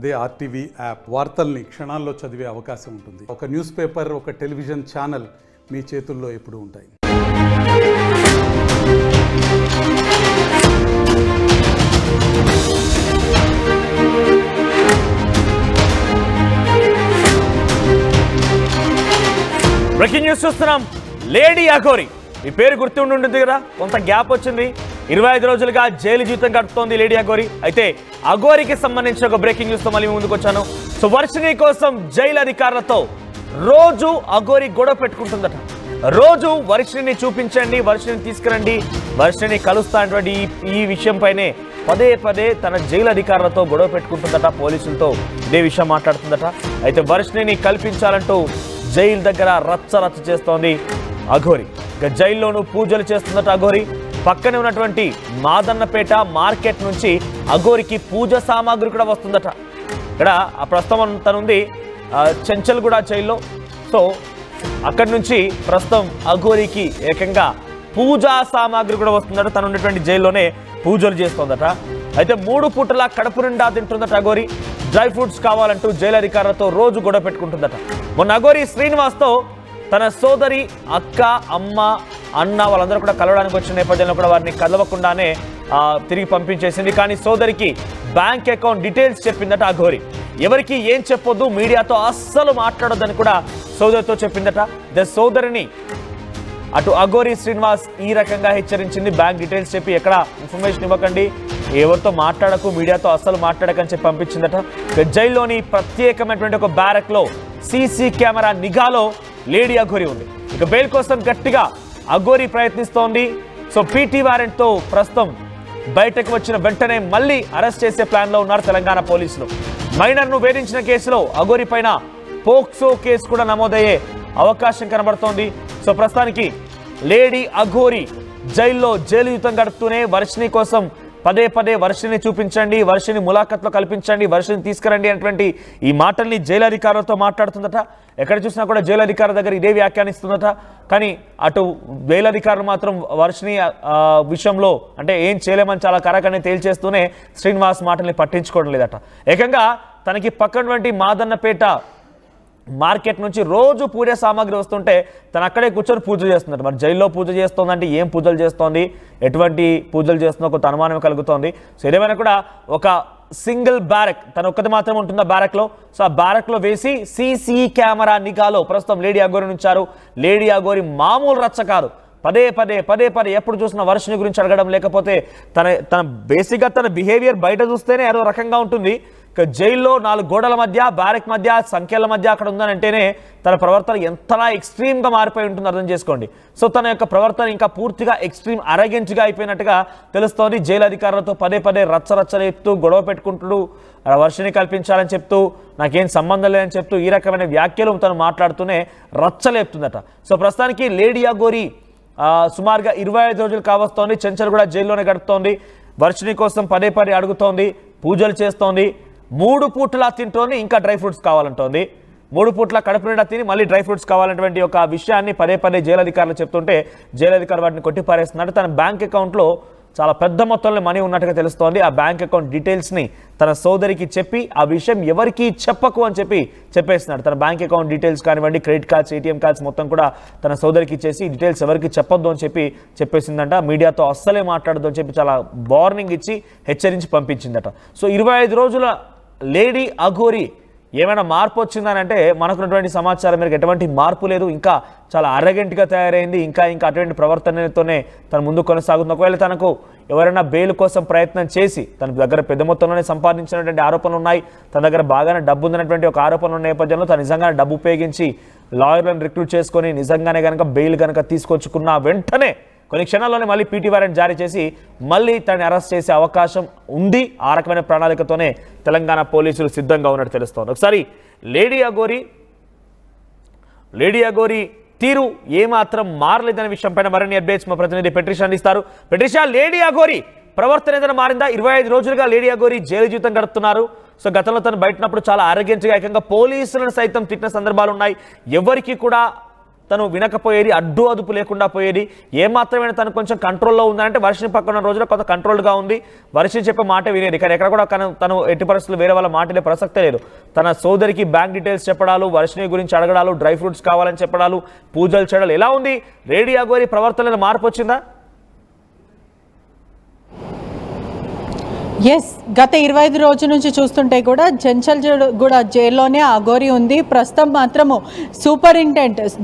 అదే RTV app వార్తల్ని క్షణాల్లో చదివే అవకాశం ఉంటుంది. ఒక న్యూస్ పేపర్, ఒక టెలివిజన్ ఛానల్ మీ చేతుల్లో ఎప్పుడూ ఉంటాయి. బ్రేకింగ్ న్యూస్ చూస్తున్నాం. లేడీ అఘోరి, ఈ పేరు గుర్తుండి ఉంటుంది కదా, కొంత గ్యాప్ వచ్చింది. 25 రోజులుగా జైలు జీవితం గడుపుతోంది లేడీ అఘోరి. అయితే అఘోరికి సంబంధించిన ఒక బ్రేకింగ్ న్యూస్ తో మళ్ళీ ముందుకు వచ్చాను. సో వర్షిణి కోసం జైలు అధికారులతో రోజు అఘోరి గొడవ పెట్టుకుంటుందట. రోజు వర్షిణిని చూపించండి, వర్షిణిని తీసుకురండి, వర్షిణిని కలుస్తా అటువంటి ఈ విషయంపైనే పదే పదే తన జైలు అధికారులతో గొడవ పెట్టుకుంటుందట. పోలీసులతో ఇదే విషయం మాట్లాడుతుందట. అయితే వర్షిణిని కల్పించాలంటూ జైలు దగ్గర రచ్చ చేస్తోంది అఘోరి. ఇక జైల్లోనూ పూజలు చేస్తుందట అఘోరి. పక్కనే ఉన్నటువంటి మాదన్నపేట మార్కెట్ నుంచి అఘోరికి పూజ సామాగ్రి కూడా వస్తుందట. ఇక్కడ ఆ ప్రస్తుతం తనుంది చెంచల్గూడ జైల్లో. సో అక్కడి నుంచి ప్రస్తుతం అఘోరికి ఏకంగా పూజా సామాగ్రి కూడా వస్తుందట. తను ఉన్నటువంటి జైల్లోనే పూజలు చేస్తోందట. అయితే 3 పూటల కడుపు నిండా తింటుందట అఘోరి. డ్రై ఫ్రూట్స్ కావాలంటూ జైలు అధికారులతో రోజు గొడవ పెట్టుకుంటుందట. మొన్న అఘోరి శ్రీనివాస్తో తన సోదరి, అక్క, అమ్మ, అన్న వాళ్ళందరూ కూడా కలవడానికి వచ్చిన నేపథ్యంలో కూడా వారిని కలవకుండానే తిరిగి పంపించేసింది. కానీ సోదరికి బ్యాంక్ అకౌంట్ డీటెయిల్స్ చెప్పిందట అఘోరి. ఎవరికి ఏం చెప్పొద్దు, మీడియాతో అస్సలు మాట్లాడొద్దని కూడా సోదరితో చెప్పిందట. సోదరిని అటు అఘోరి శ్రీనివాస్ ఈ రకంగా హెచ్చరించింది. బ్యాంక్ డీటెయిల్స్ చెప్పి ఎక్కడ ఇన్ఫర్మేషన్ ఇవ్వకండి, ఎవరితో మాట్లాడకు, మీడియాతో అస్సలు మాట్లాడకని చెప్పి పంపించిందట. జైల్లోని ప్రత్యేకమైనటువంటి ఒక బ్యారక్లో సీసీ కెమెరా నిఘాలో లేడీ అఘోరి ఉంది. ఇక బెయిల్ కోసం గట్టిగా అఘోరి ప్రయత్నిస్తోంది. సో పీటీ వారెంట్తో ప్రస్తుతం బయటకు వచ్చిన వెంటనే మళ్ళీ అరెస్ట్ చేసే ప్లాన్లో ఉన్నారు తెలంగాణ పోలీసులు. మైనర్ను వేధించిన కేసులో అఘోరి పైన పోక్సో కేసు కూడా నమోదయ్యే అవకాశం కనబడుతోంది. సో ప్రస్తుతానికి లేడీ అఘోరి జైల్లో జైలు జీవితం గడుపుతూనే వర్షిణి కోసం పదే పదే వర్షిణిని చూపించండి, వర్షిణి ములాఖత్లో కల్పించండి, వర్షిణిని తీసుకురండి అనేటువంటి ఈ మాటల్ని జైలు అధికారులతో మాట్లాడుతుందట. ఎక్కడ చూసినా కూడా జైలు అధికారుల దగ్గర ఇదే వ్యాఖ్యానిస్తుందట. కానీ అటు జైలు అధికారులు మాత్రం వర్షిణి విషయంలో అంటే ఏం చేయలేమని చాలా కరకని తేల్చేస్తూనే శ్రీనివాస్ మాటల్ని పట్టించుకోవడం లేదట. ఏకంగా తనకి పక్కనటువంటి మాదన్నపేట మార్కెట్ నుంచి రోజు పూజ సామాగ్రి వస్తుంటే తను అక్కడే కూర్చొని పూజ చేస్తుందట. మరి జైల్లో పూజ చేస్తోందంటే ఏం పూజలు చేస్తోంది, ఎటువంటి పూజలు చేస్తుందో కొంత అనుమానం కలుగుతోంది. సో ఏదేమైనా కూడా ఒక సింగిల్ బ్యారక్ తను ఒక్కటి మాత్రం ఉంటుందా బ్యారక్లో. సో ఆ బ్యారక్లో వేసి సీసీ కెమెరా నిఘాలో ప్రస్తుతం లేడీ అఘోరిని ఉంచారు. లేడీ అఘోరి మామూలు రచ్చ కాదు. పదే పదే ఎప్పుడు చూసిన వర్షిణి గురించి అడగడం, లేకపోతే తన బేసిక్గా తన బిహేవియర్ బయట చూస్తేనే ఏదో రకంగా ఉంటుంది. జైల్లో 4 గోడల మధ్య, బ్యారక్ మధ్య, సంఖ్యల మధ్య అక్కడ ఉందనంటేనే తన ప్రవర్తన ఎంతలా ఎక్స్ట్రీమ్గా మారిపోయి ఉంటుంది అర్థం చేసుకోండి. సో తన యొక్క ప్రవర్తన ఇంకా పూర్తిగా ఎక్స్ట్రీమ్ అరగెంట్గా అయిపోయినట్టుగా తెలుస్తోంది. జైలు అధికారులతో పదే రచ్చ చెప్తూ గొడవ పెట్టుకుంటూ వర్షిణి కల్పించాలని చెప్తూ నాకేం సంబంధం లేదని చెప్తూ ఈ రకమైన వ్యాఖ్యలు తను మాట్లాడుతూనే రచ్చలేపుతుందట. సో ప్రస్తుతానికి లేడీ అఘోరి సుమారుగా 25 రోజులు కావస్తోంది. చెంచల్గూడ జైల్లోనే గడుపుతోంది. వర్షిణి కోసం పదే అడుగుతోంది, పూజలు చేస్తోంది, 3 పూటలా తింటోంది, ఇంకా డ్రై ఫ్రూట్స్ కావాలంటోంది. 3 పూట్ల కడుపు నిండా తిని మళ్ళీ డ్రై ఫ్రూట్స్ కావాలన్నటువంటి ఒక విషయాన్ని పదే జైలు అధికారులు చెప్తుంటే జైలు అధికారులు వాటిని కొట్టిపారేస్తున్నాడు. తన బ్యాంక్ అకౌంట్లో చాలా పెద్ద మొత్తంలో మనీ ఉన్నట్టుగా తెలుస్తోంది. ఆ బ్యాంక్ అకౌంట్ డీటెయిల్స్ని తన సోదరికి చెప్పి ఆ విషయం ఎవరికి చెప్పకు అని చెప్పేస్తున్నాడు. తన బ్యాంక్ అకౌంట్ డీటెయిల్స్ కానివ్వండి, క్రెడిట్ కార్డ్స్, ఏటీఎం కార్డ్స్ మొత్తం కూడా తన సోదరికి ఇచ్చేసి డీటెయిల్స్ ఎవరికి చెప్పొద్దు అని చెప్పేసిందంట. మీడియాతో అస్సలే మాట్లాడద్దు అని చెప్పి చాలా వార్నింగ్ ఇచ్చి హెచ్చరించి పంపించిందట. సో 25 రోజుల లేడీ అఘోరి ఏమైనా మార్పు వచ్చిందని అంటే మనకున్నటువంటి సమాచారం మేరకు ఎటువంటి మార్పు లేదు. ఇంకా చాలా అరగెంట్గా తయారైంది. ఇంకా అటువంటి ప్రవర్తనతోనే తను ముందు కొనసాగుతుంది. ఒకవేళ తనకు ఎవరైనా బెయిల్ కోసం ప్రయత్నం చేసి తన దగ్గర పెద్ద మొత్తంలోనే సంపాదించినటువంటి ఆరోపణలు ఉన్నాయి, తన దగ్గర బాగానే డబ్బు ఉందన్నటువంటి ఒక ఆరోపణల నేపథ్యంలో తను నిజంగానే డబ్బు ఉపయోగించి లాయర్లను రిక్రూట్ చేసుకొని నిజంగానే కనుక బెయిల్ కనుక తీసుకొచ్చుకున్న వెంటనే కొన్ని క్షణాల్లోనే మళ్ళీ పీటీ వారెంట్ జారీ చేసి మళ్ళీ తనని అరెస్ట్ చేసే అవకాశం ఉంది. ఆ రకమైన ప్రణాళికతోనే తెలంగాణ పోలీసులు సిద్ధంగా ఉన్నట్టు తెలుస్తోంది. ఒకసారి లేడీ అఘోరి తీరు ఏమాత్రం మారలేదనే విషయంపైన మరిన్ని అప్డేట్స్ మా ప్రతినిధి పెట్రిషా అందిస్తారు. పెట్రిషా, లేడీ అఘోరి ప్రవర్తన ఏదైనా మారిందా? 25 రోజులుగా లేడీ అఘోరి జైలు జీవితం గడుపుతున్నారు. సో గతంలో తను బయటనప్పుడు చాలా అరగెంట్గా ఏకంగా పోలీసులను సైతం తిట్టిన సందర్భాలు ఉన్నాయి. ఎవరికి కూడా తను వినకపోయేది, అడ్డు అదుపు లేకుండా పోయేది. ఏమాత్రమైనా తను కొంచెం కంట్రోల్లో ఉందంటే వర్షిని పక్కన రోజుల్లో కొంత కంట్రోల్గా ఉంది, వర్షిని చెప్పే మాట వినేది. కానీ ఎక్కడ కూడా తను ఎట్టి పరిస్థితులు వేరే వాళ్ళ మాటలే ప్రసక్తే లేదు. తన సోదరికి బ్యాంక్ డీటెయిల్స్ చెప్పడాలు, వర్షిని గురించి అడగడాలు, డ్రై ఫ్రూట్స్ కావాలని చెప్పడాలు, పూజలు చేయడాలు. ఎలా ఉంది లేడీ అఘోరి ప్రవర్తనలో మార్పు వచ్చిందా? ఎస్, గత 25 రోజుల నుంచి చూస్తుంటే కూడా చెంచల్గూడ జైల్లోనే అఘోరి ఉంది. ప్రస్తుతం మాత్రము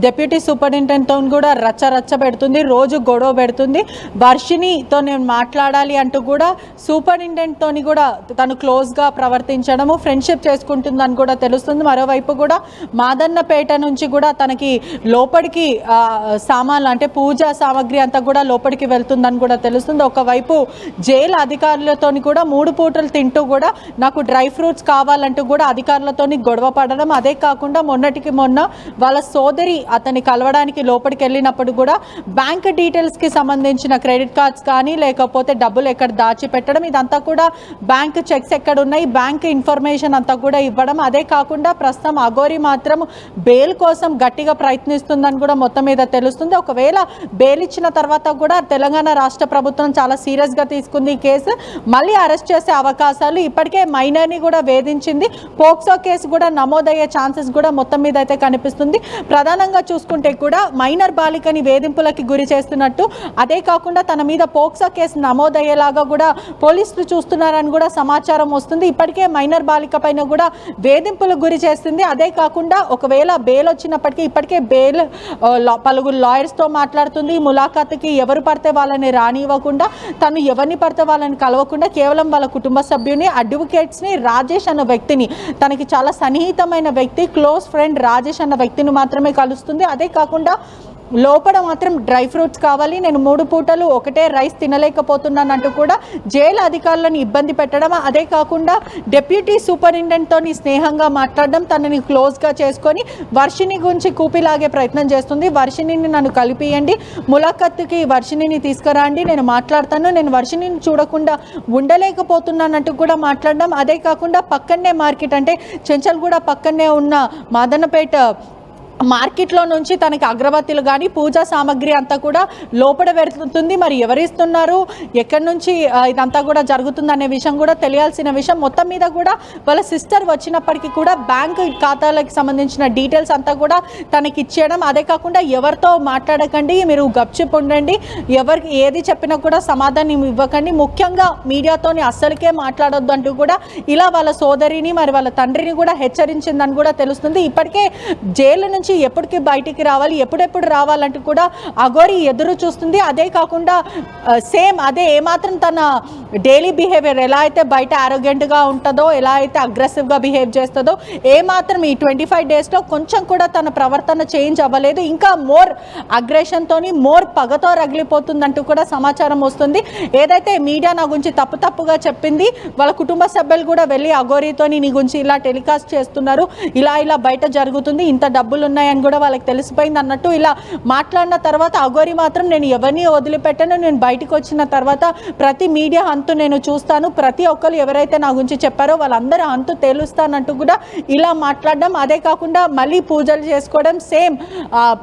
డిప్యూటీ సూపరింటెండెంట్తో కూడా రచ్చ పెడుతుంది, రోజు గొడవ పెడుతుంది. వర్షినితో నేను మాట్లాడాలి అంటూ కూడా సూపరింటెండెంట్తో కూడా తను క్లోజ్గా ప్రవర్తించడము, ఫ్రెండ్షిప్ చేసుకుంటుందని కూడా తెలుస్తుంది. మరోవైపు కూడా మాదన్నపేట నుంచి కూడా తనకి లోపలికి సామాన్లు అంటే పూజా సామాగ్రి అంతా కూడా లోపలికి వెళ్తుందని కూడా తెలుస్తుంది. ఒకవైపు జైలు అధికారులతో కూడా 3 పూటలు తింటూ కూడా నాకు డ్రై ఫ్రూట్స్ కావాలంటూ కూడా అధికారులతో గొడవ పడడం. అదే కాకుండా మొన్నటికి మొన్న వాళ్ళ సోదరి అతన్ని కలవడానికి లోపలికి వెళ్ళినప్పుడు కూడా బ్యాంక్ డీటెయిల్స్కి సంబంధించిన క్రెడిట్ కార్డ్స్ కానీ లేకపోతే డబ్బులు ఎక్కడ దాచిపెట్టడం, ఇదంతా కూడా బ్యాంక్ చెక్స్ ఎక్కడ ఉన్నాయి, బ్యాంక్ ఇన్ఫర్మేషన్ అంతా కూడా ఇవ్వడం. అదే కాకుండా ప్రస్తుతం అఘోరి మాత్రం బెయిల్ కోసం గట్టిగా ప్రయత్నిస్తుందని కూడా మొత్తం మీద తెలుస్తుంది. ఒకవేళ బెయిల్ ఇచ్చిన తర్వాత కూడా తెలంగాణ రాష్ట్ర ప్రభుత్వం చాలా సీరియస్గా తీసుకుంది ఈ కేసు, మళ్ళీ అరెస్ట్ చేసే అవకాశాలు. ఇప్పటికే మైనర్ని కూడా వేధించింది, పోక్సో కేసు కూడా నమోదయ్యే ఛాన్సెస్ కూడా మొత్తం మీద అయితే కనిపిస్తుంది. ప్రధానంగా చూసుకుంటే కూడా మైనర్ బాలికని వేధింపులకి గురి చేస్తున్నట్టు, అదే కాకుండా తన మీద పోక్సో కేసు నమోదయ్యేలాగా కూడా పోలీసులు చూస్తున్నారని కూడా సమాచారం వస్తుంది. ఇప్పటికే మైనర్ బాలిక పైన కూడా వేధింపులకు గురి చేస్తుంది. అదే కాకుండా ఒకవేళ బెయిల్ వచ్చినప్పటికీ ఇప్పటికే బెయిల్ పలువురు లాయర్స్తో మాట్లాడుతుంది. ములాఖాతుకి ఎవరు పడితే వాళ్ళని రానివ్వకుండా, తను ఎవరిని పడితే వాళ్ళని కలవకుండా కేవలం వాళ్ళ కుటుంబ సభ్యుని, అడ్వకేట్స్ని, రాజేష్ అన్న వ్యక్తిని, తనకి చాలా సన్నిహితమైన వ్యక్తి, క్లోజ్ ఫ్రెండ్ రాజేష్ అన్న వ్యక్తిని మాత్రమే కలుస్తుంది. అదే కాకుండా లోపల మాత్రం డ్రై ఫ్రూట్స్ కావాలి, నేను 3 పూటలు ఒకటే రైస్ తినలేకపోతున్నానంటూ కూడా జైలు అధికారులను ఇబ్బంది పెట్టడం. అదే కాకుండా డిప్యూటీ సూపరింటెండెంట్తో స్నేహంగా మాట్లాడడం, తనని క్లోజ్గా చేసుకొని వర్షిని గురించి కూపిలాగే ప్రయత్నం చేస్తుంది. వర్షినిని నన్ను కలిపియండి, ములాఖత్తుకి వర్షినిని తీసుకురండి, నేను మాట్లాడతాను, నేను వర్షినిని చూడకుండా ఉండలేకపోతున్నానంటూ కూడా మాట్లాడడం. అదే కాకుండా పక్కనే మార్కెట్ అంటే చెంచల్గూడ పక్కనే ఉన్న మాదన్నపేట మార్కెట్లో నుంచి తనకి అగరబత్తీలు కానీ పూజా సామాగ్రి అంతా కూడా లోపల పెడుతుంది. మరి ఎవరిస్తున్నారు, ఎక్కడి నుంచి ఇదంతా కూడా జరుగుతుంది విషయం కూడా తెలియాల్సిన విషయం. మొత్తం మీద కూడా వాళ్ళ సిస్టర్ వచ్చినప్పటికీ కూడా బ్యాంక్ ఖాతాలకు సంబంధించిన డీటెయిల్స్ అంతా కూడా తనకి ఇచ్చేయడం. అదే కాకుండా ఎవరితో మాట్లాడకండి, మీరు గప్చిప్ ఉండండి, ఎవరికి ఏది చెప్పినా కూడా సమాధానం ఇవ్వకండి, ముఖ్యంగా మీడియాతోని అస్సలకే మాట్లాడొద్దు అంటూ కూడా ఇలా వాళ్ళ సోదరిని మరి వాళ్ళ తండ్రిని కూడా హెచ్చరించిందని కూడా తెలుస్తుంది. ఇప్పటికే జైలు నుంచి ఎప్పటికి బయటికి రావాలి, ఎప్పుడెప్పుడు రావాలంటూ కూడా అఘోరి ఎదురు చూస్తుంది. అదే కాకుండా సేమ్ అదే ఏమాత్రం తన డైలీ బిహేవియర్ ఎలా అయితే బయట ఆరోగ్యంట్గా ఉంటుందో, ఎలా అయితే అగ్రెసివ్గా బిహేవ్ చేస్తుందో, ఏమాత్రం ఈ 25 డేస్లో కొంచెం కూడా తన ప్రవర్తన చేంజ్ అవ్వలేదు. ఇంకా మోర్ అగ్రెషన్తో, మోర్ పగతో రగిలిపోతుందంటూ కూడా సమాచారం వస్తుంది. ఏదైతే మీడియా నా గురించి తప్పుగా చెప్పింది, వాళ్ళ కుటుంబ సభ్యులు కూడా వెళ్ళి అఘోరితో నీ గురించి ఇలా టెలికాస్ట్ చేస్తున్నారు, ఇలా బయట జరుగుతుంది, ఇంత డబ్బులు ఉన్నాయని కూడా వాళ్ళకి తెలిసిపోయింది అన్నట్టు ఇలా మాట్లాడిన తర్వాత అఘోరి మాత్రం నేను ఎవరిని వదిలిపెట్టాను, నేను బయటకు వచ్చిన తర్వాత ప్రతి మీడియా అంతు నేను చూస్తాను, ప్రతి ఒక్కరు ఎవరైతే నా గురించి చెప్పారో వాళ్ళందరూ అంతు తేలుస్తానంటూ కూడా ఇలా మాట్లాడడం. అదే కాకుండా మళ్ళీ పూజలు చేసుకోవడం, సేమ్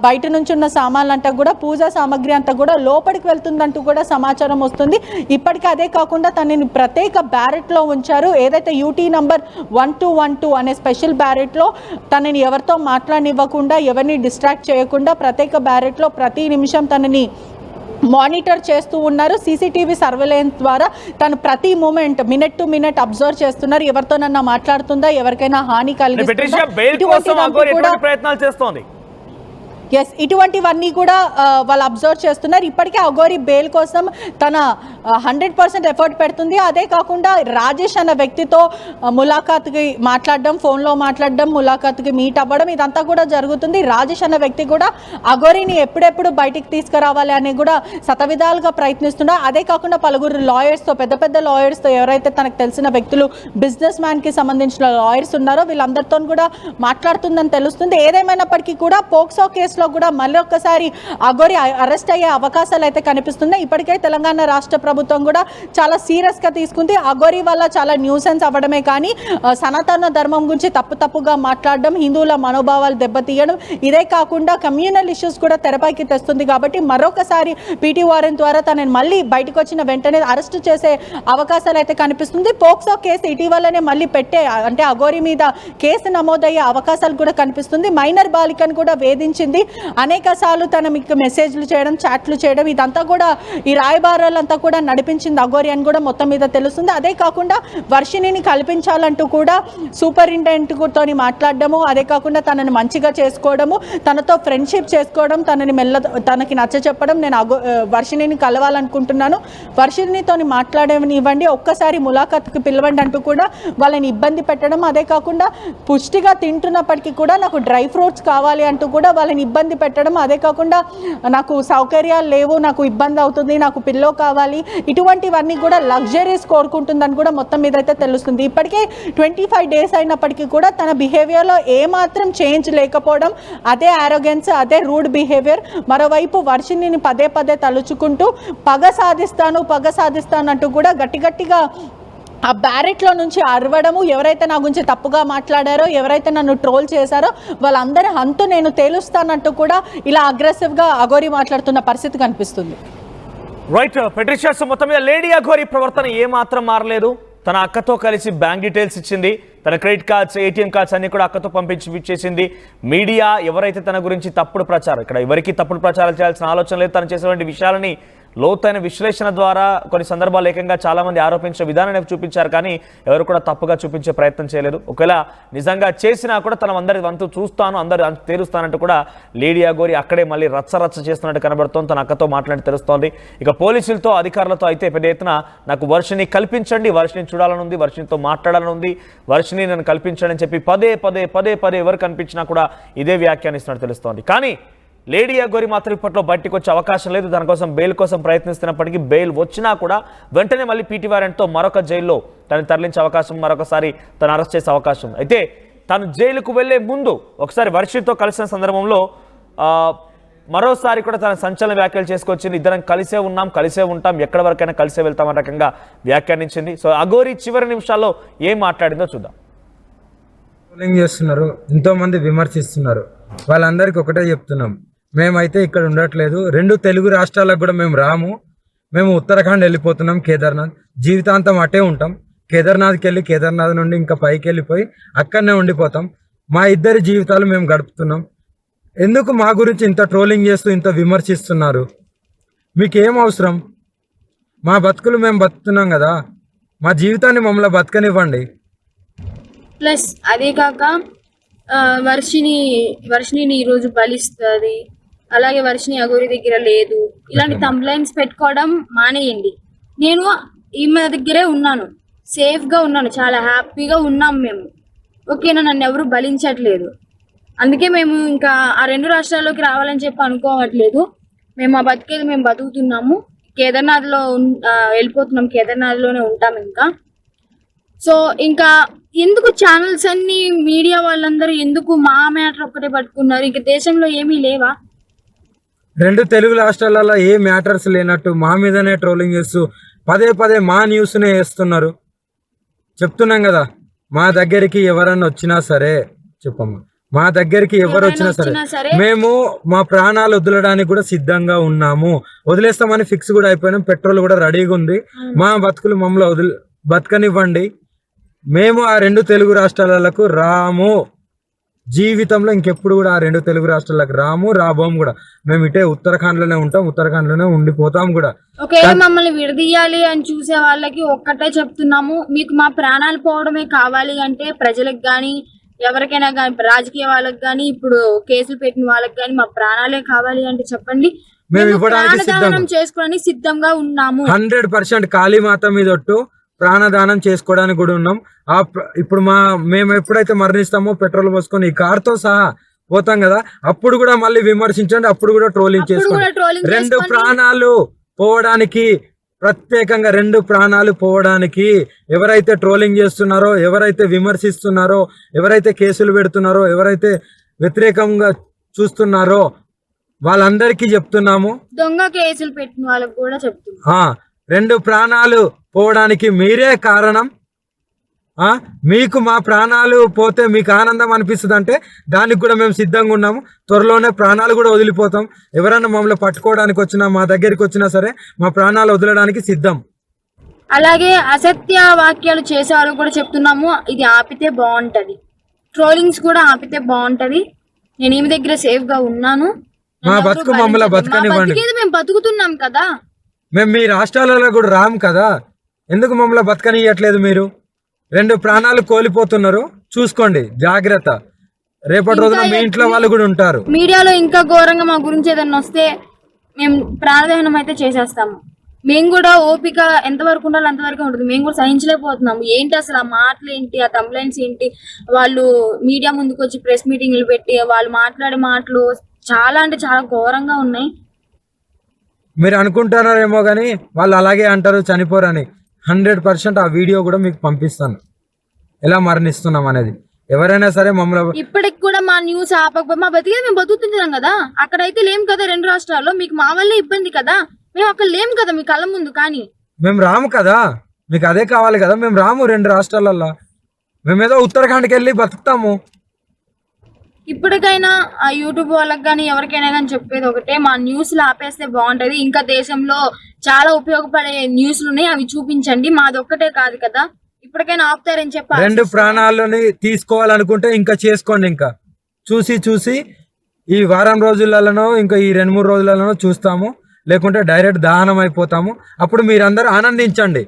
బయట నుంచి ఉన్న సామాన్లు అంతా కూడా పూజా సామాగ్రి అంతా కూడా లోపలికి వెళ్తుందంటూ కూడా సమాచారం వస్తుంది. ఇప్పటికీ అదే కాకుండా తనని ప్రత్యేక బ్యారెట్లో ఉంచారు. ఏదైతే యూటీ నంబర్ 1212 అనే స్పెషల్ బ్యారెట్లో తనని ఎవరితో మాట్లాడనివ్వకుండా, ఎవరిని డిస్ట్రాక్ట్ చేయకుండా ప్రత్యేక బ్యారెట్లో ప్రతి నిమిషం తనని మానిటర్ చేస్తూ ఉన్నారు. సీసీటీవీ సర్వేలెన్స్ ద్వారా తను ప్రతి moment minute to minute observe చేస్తున్నారు. ఎవరితోనన్నా మాట్లాడుతుందా, ఎవరికైనా హాని కలిగిస్తుందా, ప్రయత్నాలు చేస్తోంది. ఎస్, ఇటువంటివన్నీ కూడా వాళ్ళు అబ్జర్వ్ చేస్తున్నారు. ఇప్పటికే అఘోరి బెయిల్ కోసం తన 100% ఎఫర్ట్ పెడుతుంది. అదే కాకుండా రాజేష్ అన్న వ్యక్తితో ములాఖాత్కి మాట్లాడడం, ఫోన్లో మాట్లాడడం, ములాఖాత్కి మీట్ అవ్వడం, ఇదంతా కూడా జరుగుతుంది. రాజేష్ అన్న వ్యక్తి కూడా అఘోరిని ఎప్పుడెప్పుడు బయటికి తీసుకురావాలి అని కూడా శతవిధాలుగా ప్రయత్నిస్తున్నారు. అదే కాకుండా పలువురు లాయర్స్తో, పెద్ద లాయర్స్తో, ఎవరైతే తనకు తెలిసిన వ్యక్తులు, బిజినెస్ మ్యాన్కి సంబంధించిన లాయర్స్ ఉన్నారో వీళ్ళందరితో కూడా మాట్లాడుతుందని తెలుస్తుంది. ఏదేమైనప్పటికీ కూడా పోక్సో కేసులో కేసులో కూడా మళ్ళొక్కసారి అఘోరి అరెస్ట్ అయ్యే అవకాశాలు అయితే కనిపిస్తున్నాయి. ఇప్పటికే తెలంగాణ రాష్ట్ర ప్రభుత్వం కూడా చాలా సీరియస్గా తీసుకుంది. అఘోరి వల్ల చాలా న్యూసెన్స్ అవ్వడమే కానీ సనాతన ధర్మం గురించి తప్పుగా మాట్లాడడం, హిందువుల మనోభావాలు దెబ్బతీయడం, ఇదే కాకుండా కమ్యూనల్ ఇష్యూస్ కూడా తెరపైకి తెస్తుంది. కాబట్టి మరొకసారి పీటీ వారెంట్ ద్వారా తనని మళ్ళీ బయటకు వచ్చిన వెంటనే అరెస్ట్ చేసే అవకాశాలు అయితే కనిపిస్తుంది. పోక్సో కేసు ఇటీవలనే మళ్ళీ అంటే అఘోరి మీద కేసు నమోదయ్యే అవకాశాలు కూడా కనిపిస్తుంది. మైనర్ బాలికను కూడా వేధించింది, అనేక సార్లు తన మీకు మెసేజ్లు చేయడం, చాట్లు చేయడం, ఇదంతా కూడా ఈ రాయబారాలంతా కూడా నడిపించింది అఘోరి అని కూడా మొత్తం మీద తెలుస్తుంది. అదే కాకుండా వర్షిణిని కల్పించాలంటూ కూడా సూపరింటెండెంట్ తోని మాట్లాడడము, అదే కాకుండా తనని మంచిగా చేసుకోవడము, తనతో ఫ్రెండ్షిప్ చేసుకోవడం, తనకి నచ్చ చెప్పడం, నేను వర్షిణిని కలవాలనుకుంటున్నాను, వర్షిణితో మాట్లాడనివ్వండి, ఒక్కసారి ములాఖాత్కి పిలవండి అంటూ కూడా వాళ్ళని ఇబ్బంది పెట్టడం, అదే కాకుండా పుష్టిగా తింటున్నప్పటికీ కూడా నాకు డ్రై ఫ్రూట్స్ కావాలి అంటూ కూడా వాళ్ళని ఇబ్బంది పెట్టడం, అదే కాకుండా నాకు సౌకర్యాలు లేవు, నాకు ఇబ్బంది అవుతుంది, నాకు పిల్లో కావాలి, ఇటువంటివన్నీ కూడా లగ్జరీస్ కోరుకుంటుందని కూడా మొత్తం మీద అయితే తెలుస్తుంది. ఇప్పటికే 25 days అయినప్పటికీ కూడా తన బిహేవియర్లో ఏమాత్రం చేంజ్ లేకపోవడం, అదే ఆరోగెన్స్, అదే రూడ్ బిహేవియర్. మరోవైపు వర్షిణిని పదే తలుచుకుంటూ పగ సాధిస్తాను అంటూ కూడా గట్టిగా ఆ బ్యారెట్లో నుంచి అరవడము, ఎవరైతే నా గురించి తప్పుగా మాట్లాడారో, ఎవరైతే నన్ను ట్రోల్ చేశారో వాళ్ళందరి హంతు నేను తేలుస్తానంటూ కూడా ఇలా అగ్రెసివ్గా అఘోరి మాట్లాడుతున్న పరిస్థితి కనిపిస్తుంది. రైట్ పెట్రిషియా, మొత్తం మీద లేడీ అఘోరి ప్రవర్తన ఏమాత్రం మారలేదు. తన అక్కతో కలిసి బ్యాంక్ డీటెయిల్స్ ఇచ్చింది, తన క్రెడిట్ కార్డ్స్, ఏటీఎం కార్డ్స్ అన్ని కూడా అక్కతో పంపించేసింది. మీడియా ఎవరైతే తన గురించి తప్పుడు ప్రచారం, ఇక్కడ ఎవరికి తప్పుడు ప్రచారం చేయాల్సిన ఆలోచన లేదు, తను చేసినటువంటి విషయాలని లోతైన విశ్లేషణ ద్వారా కొన్ని సందర్భాలు ఏకంగా చాలామంది ఆరోపించిన విధానాన్ని చూపించారు, కానీ ఎవరు కూడా తప్పుగా చూపించే ప్రయత్నం చేయలేదు. ఒకవేళ నిజంగా చేసినా కూడా తన అందరి వంతు చూస్తాను, అందరు తేలుస్తానంటూ కూడా లేడీ అఘోరి అక్కడే మళ్ళీ రచ్చ చేస్తున్నట్టు కనబడుతోంది. తన అక్కతో మాట్లాడి తెలుస్తోంది. ఇక పోలీసులతో, అధికారులతో అయితే పెద్ద ఎత్తున నాకు వర్షిని కల్పించండి, వర్షిని చూడాలని ఉంది, వర్షినితో మాట్లాడాలని ఉంది, వర్షిని నన్ను కల్పించండి అని చెప్పి పదే ఎవరు కనిపించినా కూడా ఇదే వ్యాఖ్యానిస్తున్నట్టు తెలుస్తోంది. కానీ లేడీ అఘోరి మాత్రం ఇప్పట్లో బయటకు వచ్చే అవకాశం లేదు. దానికోసం బెయిల్ కోసం ప్రయత్నిస్తున్నప్పటికీ బెయిల్ వచ్చినా కూడా వెంటనే మళ్ళీ పీటీ వారెంట్తో మరొక జైల్లో తను తరలించే అవకాశం, మరొకసారి తను అరెస్ట్ చేసే అవకాశం. అయితే తను జైలుకు వెళ్లే ముందు ఒకసారి వర్షితో కలిసిన సందర్భంలో మరోసారి కూడా తన సంచలన వ్యాఖ్యలు చేసుకొచ్చింది. ఇద్దరం కలిసే ఉంటాం, ఎక్కడి వరకైనా కలిసే వెళ్తాం అనే రకంగా వ్యాఖ్యానించింది. సో అఘోరి చివరి నిమిషాల్లో ఏం మాట్లాడిందో చూద్దాం. చేస్తున్నారు, ఎంతో మంది విమర్శిస్తున్నారు, వాళ్ళందరికీ ఒకటే చెప్తున్నాం, మేమైతే ఇక్కడ ఉండట్లేదు. 2 తెలుగు రాష్ట్రాలకు కూడా మేము రాము. మేము ఉత్తరాఖండ్ వెళ్ళిపోతున్నాం, కేదార్నాథ్, జీవితాంతం అటే ఉంటాం. కేదార్నాథ్కి వెళ్ళి కేదార్నాథ్ నుండి ఇంకా పైకి వెళ్ళిపోయి అక్కడనే ఉండిపోతాం. మా ఇద్దరి జీవితాలు మేము గడుపుతున్నాం. ఎందుకు మా గురించి ఇంత ట్రోలింగ్ చేస్తూ ఇంత విమర్శిస్తున్నారు? మీకేం అవసరం? మా బతుకులు మేము బతుకుతున్నాం కదా, మా జీవితాన్ని మమ్మల్ని బతకనివ్వండి. ప్లస్ అదే కాక వర్షిణిని ఈరోజు బలిస్తుంది, అలాగే వర్షిణి అఘోరి దగ్గర లేదు, ఇలాంటి కంప్లైంట్స్ పెట్టుకోవడం మానేయండి. నేను ఈమె దగ్గరే ఉన్నాను, సేఫ్గా ఉన్నాను, చాలా హ్యాపీగా ఉన్నాం మేము. ఓకేనా, నన్ను ఎవరు బలించట్లేదు. అందుకే మేము ఇంకా ఆ 2 రాష్ట్రాల్లోకి రావాలని చెప్పి అనుకోవట్లేదు. మేము ఆ బతికేది మేము బతుకుతున్నాము. కేదార్నాథ్లో వెళ్ళిపోతున్నాం, కేదార్నాథ్లోనే ఉంటాం ఇంకా. సో ఇంకా ఎందుకు ఛానల్స్ అన్ని, మీడియా వాళ్ళందరూ ఎందుకు మా మ్యాటర్ ఒక్కటే పట్టుకున్నారు? ఇంక దేశంలో ఏమీ లేవా? 2 తెలుగు రాష్ట్రాలలో ఏ మ్యాటర్స్ లేనట్టు మా మీదనే ట్రోలింగ్ చేస్తూ పదే మా న్యూస్నే వేస్తున్నారు. చెప్తున్నాం కదా, మా దగ్గరికి ఎవరన్నా వచ్చినా సరే, చెప్పమ్మా, మా దగ్గరికి ఎవరు వచ్చినా సరే మేము మా ప్రాణాలు వదలడానికి కూడా సిద్ధంగా ఉన్నాము. వదిలేస్తామని ఫిక్స్ కూడా అయిపోయినాం, పెట్రోల్ కూడా రెడీగా ఉంది. మా బతుకులు మమ్మల్ని బతకనివ్వండి. మేము ఆ 2 తెలుగు రాష్ట్రాలకు రాము, జీవితంలో ఇంకెప్పుడు కూడా ఆ 2 తెలుగు రాష్ట్రాలకు రాబోము కూడా. మేము ఇటే ఉత్తరాఖండ్లోనే ఉంటాం, ఉత్తరాఖండ్లోనే ఉండిపోతాం కూడా. ఓకే, మమ్మల్ని విడదీయాలి అని చూసే వాళ్ళకి ఒక్కటే చెప్తున్నాము, మీకు మా ప్రాణాలు పోవడమే కావాలి అంటే ప్రజలకు కానీ ఎవరికైనా కానీ, రాజకీయ వాళ్ళకి కానీ, ఇప్పుడు కేసులు పెట్టిన వాళ్ళకి కానీ మా ప్రాణాలే కావాలి అంటే చెప్పండి, మేము ఇవ్వడానికి చేసుకోవడానికి సిద్ధంగా ఉన్నాము. 100% కాళీమాత మీద ఒట్టు ప్రాణదానం చేసుకోవడానికి కూడా ఉన్నాం. ఇప్పుడు మేము ఎప్పుడైతే మరణిస్తామో పెట్రోల్ పోసుకొని ఈ కార్తో సహా పోతాం కదా, అప్పుడు కూడా మళ్ళీ విమర్శించండి, అప్పుడు కూడా ట్రోలింగ్ చేసుకోండి. 2 ప్రాణాలు పోవడానికి, ప్రత్యేకంగా 2 ప్రాణాలు పోవడానికి ఎవరైతే ట్రోలింగ్ చేస్తున్నారో, ఎవరైతే విమర్శిస్తున్నారో, ఎవరైతే కేసులు పెడుతున్నారో, ఎవరైతే వ్యతిరేకంగా చూస్తున్నారో వాళ్ళందరికీ చెప్తున్నాము. దొంగ కేసులు పెట్టిన వాళ్ళకి కూడా చెప్తున్నాం. 2 ప్రాణాలు పోవడానికి మీరే కారణం. మీకు మా ప్రాణాలు పోతే మీకు ఆనందం అనిపిస్తుంది అంటే దానికి కూడా మేము సిద్ధంగా ఉన్నాము. త్వరలోనే ప్రాణాలు కూడా వదిలిపోతాం. ఎవరన్నా మమ్మల్ని పట్టుకోవడానికి వచ్చినా, మా దగ్గరికి వచ్చినా సరే మా ప్రాణాలు వదలడానికి సిద్ధం. అలాగే అసత్య వాక్యాలు చేసే వాళ్ళు కూడా చెప్తున్నాము, ఇది ఆపితే బాగుంటది. ట్రోలింగ్స్ కూడా ఆపితే బాగుంటది. నేను ఈమె దగ్గర సేఫ్ గా ఉన్నాను. మా బతుకు మమ్మల్ని బతకనివ్వండి. మేము బతుకుతున్నాం కదా. మేము మీ రాష్ట్రాలలో కూడా రాము కదా, ఎందుకు మమ్మల్ని బతకనియట్లేదు? మీరు 2 ప్రాణాలు కోల్పోతున్నారు, చూసుకోండి, జాగ్రత్త. రేపటి రోజున మీ ఇంట్లో వాళ్ళు కూడా ఉంటారు. మీడియాలో ఇంకా ఘోరంగా మా గురించి ఏదన్నా వస్తే మేము ప్రాణదహనం అయితే చేసేస్తాము. మేము కూడా ఓపిక ఎంతవరకు ఉండాలో అంతవరకు ఉంటుంది. మేము కూడా సహించలేకపోతున్నాము. ఏంటి అసలు ఆ మాటలు ఏంటి, ఆ కంప్లైంట్స్ ఏంటి, వాళ్ళు మీడియా ముందుకు వచ్చి ప్రెస్ మీటింగ్లు పెట్టి వాళ్ళు మాట్లాడే మాటలు చాలా అంటే చాలా ఘోరంగా ఉన్నాయి. మీరు అనుకుంటున్నారేమో కానీ వాళ్ళు అలాగే అంటారు, చనిపోరని. 100% ఆ వీడియో కూడా మీకు పంపిస్తాను, ఎలా మరణిస్తున్నాం అనేది. ఎవరైనా సరే మమ్మల్ని ఇప్పటికి కూడా మా న్యూస్ ఆపకపోతే మా బతికేది మేము బతుకుతున్నాం కదా. అక్కడైతే లేం కదా 2 రాష్ట్రాల్లో. మీకు మా వల్లే ఇబ్బంది కదా. మేము అక్కడ లేం కదా మీ కళ్ళ ముందు. కానీ మేము రాము కదా, మీకు అదే కావాలి కదా. మేము రాము 2 రాష్ట్రాలల్లో. మేమేదో ఉత్తరాఖండ్కి వెళ్ళి బతుకుతాము. ఇప్పటికైనా ఆ యూట్యూబ్ వాళ్ళకి కానీ ఎవరికైనా కానీ చెప్పేది ఒకటే, మా న్యూస్లు ఆపేస్తే బాగుంటది. ఇంకా దేశంలో చాలా ఉపయోగపడే న్యూస్లు ఉన్నాయి, అవి చూపించండి. మాది ఒక్కటే కాదు కదా. ఇప్పటికైనా ఆపుతారని చెప్పి 2 ప్రాణాలని తీసుకోవాలనుకుంటే ఇంకా చేసుకోండి. ఇంకా చూసి ఈ వారం రోజులలోనో ఇంకా ఈ 2-3 రోజులలోనో చూస్తాము, లేకుంటే డైరెక్ట్ దహనం అయిపోతాము. అప్పుడు మీరందరూ ఆనందించండి,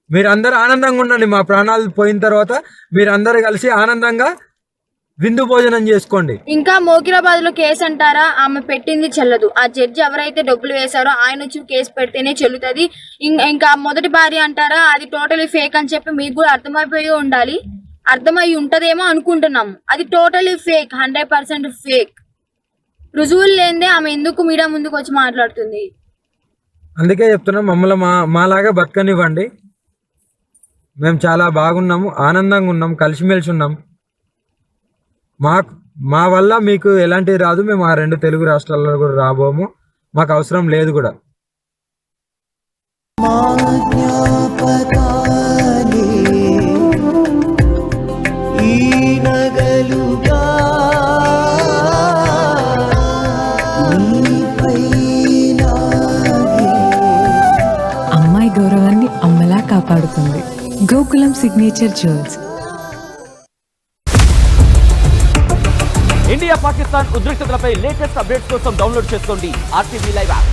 మీరందరూ ఆనందంగా ఉండండి. మా ప్రాణాలు పోయిన తర్వాత మీరందరూ కలిసి ఆనందంగా విందు భోజనం చేసుకోండి. ఇంకా మోకిరాబాద్ లో కేసు అంటారా, ఆమె పెట్టింది చెల్లదు. ఆ జడ్జి ఎవరైతే డబ్బులు వేశారో ఆయన వచ్చి కేసు పెడితేనే చెల్లుతుంది. ఇంకా మొదటి భార్య అంటారా, అది టోటలీ ఫేక్ అని చెప్పి మీకు కూడా అర్థమైపోయి ఉండాలి. అర్థమై ఉంటదేమో అనుకుంటున్నాము. అది టోటలీ ఫేక్, 100% ఫేక్. రుజువులు లేనిదే ఆమె ఎందుకు మీడియా ముందుకు వచ్చి మాట్లాడుతుంది? అందుకే చెప్తున్నాం, మమ్మల్ని మాలాగా బతకనివ్వండి. మేము చాలా బాగున్నాము, ఆనందంగా ఉన్నాం, కలిసిమెలిసి ఉన్నాం. మా వల్ల మీకు ఎలాంటిది రాదు. మేము ఆ 2 తెలుగు రాష్ట్రాల్లో కూడా రాబోము, మాకు అవసరం లేదు కూడా. అమ్మాయి గౌరవాన్ని అమ్మలా కాపాడుతుంది Gokulam signature jewels. India Pakistan ఉద్రిక్తతలపై లేటెస్ట్ అప్డేట్స్ కోసం డౌన్లోడ్ చేసుకోండి RTV లైవ్ యాప్.